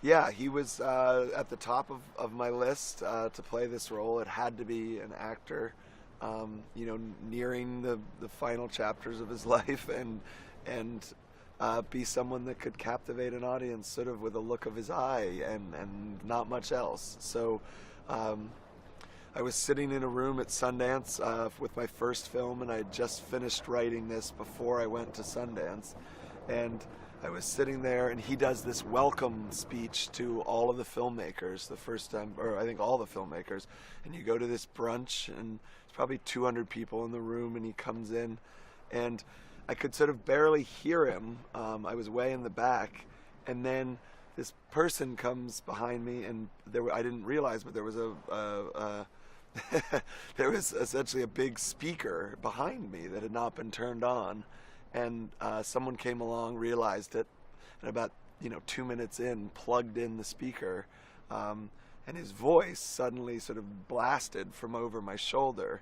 Yeah, he was at the top of my list to play this role. It had to be an actor, nearing the final chapters of his life, and be someone that could captivate an audience sort of with a look of his eye and not much else. So um, I was sitting in a room at Sundance with my first film, and I had just finished writing this before I went to Sundance. And I was sitting there, and he does this welcome speech to all of the filmmakers the first time, or I think all the filmmakers. And you go to this brunch, and there's probably 200 people in the room, and he comes in, and I could sort of barely hear him. I was way in the back, and then this person comes behind me, and I didn't realize, but there was there was essentially a big speaker behind me that had not been turned on, and someone came along, realized it, and about 2 minutes in, plugged in the speaker, and his voice suddenly sort of blasted from over my shoulder.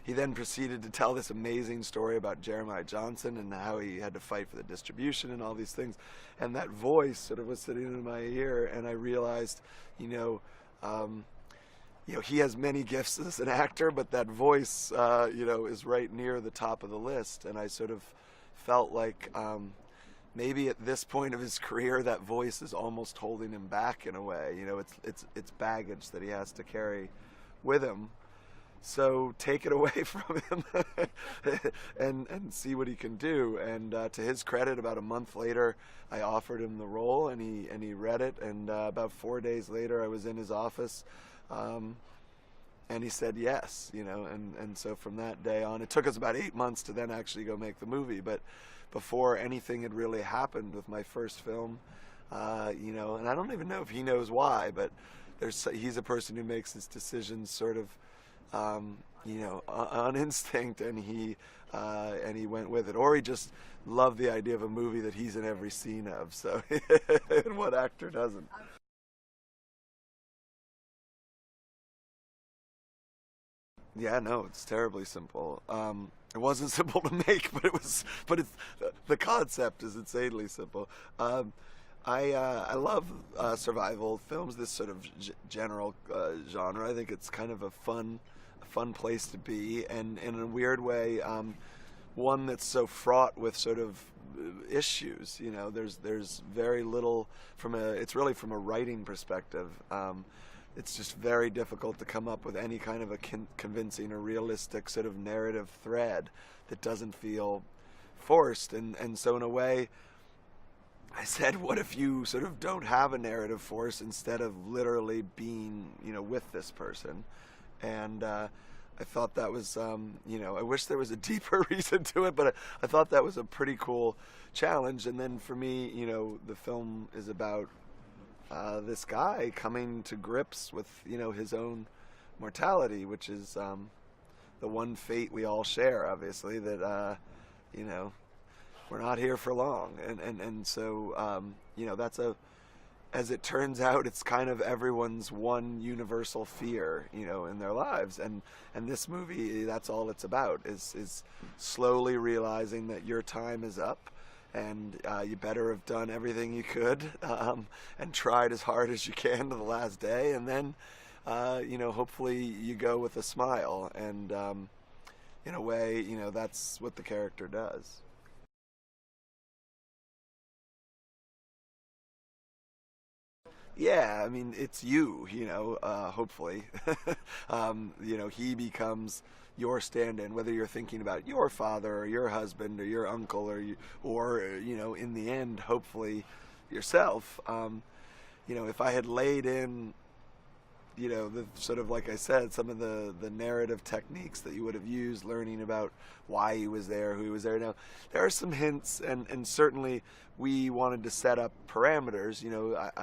He then proceeded to tell this amazing story about Jeremiah Johnson and how he had to fight for the distribution and all these things, and that voice sort of was sitting in my ear, and I realized, he has many gifts as an actor, but that voice, is right near the top of the list. And I sort of felt like maybe at this point of his career, that voice is almost holding him back in a way. It's baggage that he has to carry with him. So take it away from him and see what he can do. And to his credit, about a month later, I offered him the role, and he read it. And about 4 days later, I was in his office. And he said yes, and so from that day on, it took us about 8 months to then actually go make the movie. But before anything had really happened with my first film, and I don't even know if he knows why, but he's a person who makes his decisions sort of, on instinct, and he went with it, or he just loved the idea of a movie that he's in every scene of. So, and what actor doesn't? Yeah, no, it's terribly simple. It wasn't simple to make, but the concept is insanely simple. I love survival films, this sort of general genre. I think it's kind of a fun place to be, and in a weird way, one that's so fraught with sort of issues. There's very little it's really from a writing perspective. It's just very difficult to come up with any kind of a convincing or realistic sort of narrative thread that doesn't feel forced. And so in a way, I said, what if you sort of don't have a narrative force instead of literally being, with this person? And I thought that was, I wish there was a deeper reason to it, but I thought that was a pretty cool challenge. And then for me, the film is about this guy coming to grips with his own mortality, which is the one fate we all share, obviously, that we're not here for long. And so that's as it turns out, it's kind of everyone's one universal fear, in their lives. And this movie, that's all it's about, is slowly realizing that your time is up, and you better have done everything you could, and tried as hard as you can to the last day, and then hopefully you go with a smile. And in a way, that's what the character does. Yeah, I mean, it's hopefully. He becomes your stand-in, whether you're thinking about your father or your husband or your uncle, or in the end, hopefully yourself. If I had laid in, the sort of, like I said, some of the narrative techniques that you would have used learning about why he was there, who he was there. Now, there are some hints, and certainly we wanted to set up parameters.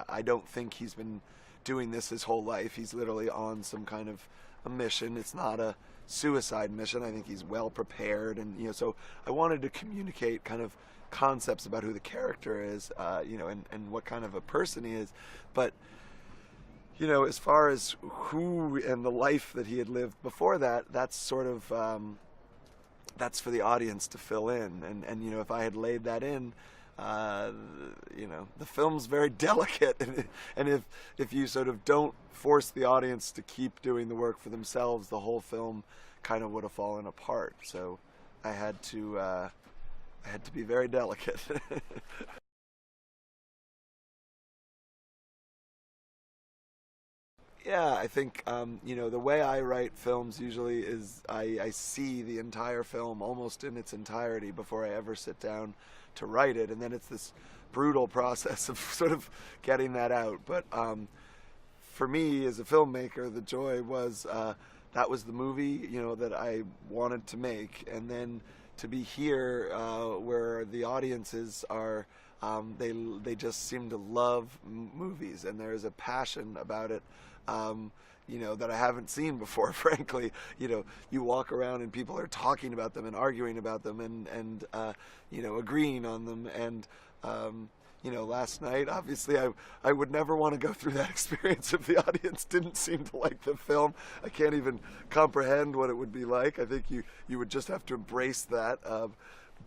I don't think he's been doing this his whole life. He's literally on some kind of a mission. It's not a suicide mission. I think he's well prepared, and so I wanted to communicate kind of concepts about who the character is, and what kind of a person he is. But as far as who and the life that he had lived before that, that's sort of that's for the audience to fill in. And if I had laid that in, uh, the film's very delicate, and if you sort of don't force the audience to keep doing the work for themselves, the whole film kind of would have fallen apart. So I had to be very delicate. Yeah, I think the way I write films usually is I see the entire film almost in its entirety before I ever sit down to write it, and then it's this brutal process of sort of getting that out. But for me as a filmmaker, the joy was that was the movie that I wanted to make, and then to be here where the audiences are. They just seem to love movies, and there is a passion about it, that I haven't seen before. Frankly, you walk around and people are talking about them and arguing about them and agreeing on them. And last night, obviously, I would never want to go through that experience if the audience didn't seem to like the film. I can't even comprehend what it would be like. I think you would just have to embrace that.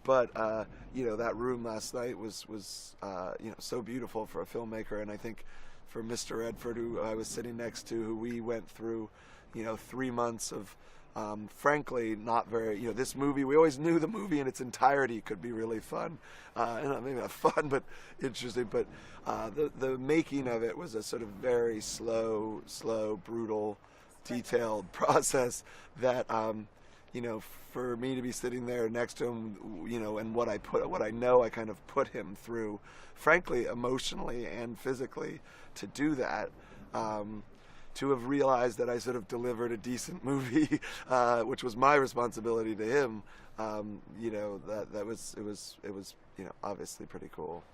But that room last night was so beautiful for a filmmaker, and I think for Mr. Redford, who I was sitting next to, who we went through 3 months of frankly not very this movie, we always knew the movie in its entirety could be really fun, and maybe not fun but interesting, but the making of it was a sort of very slow, brutal, detailed process that for me to be sitting there next to him, and what I know I kind of put him through, frankly, emotionally and physically, to do that, to have realized that I sort of delivered a decent movie, which was my responsibility to him, it was obviously pretty cool.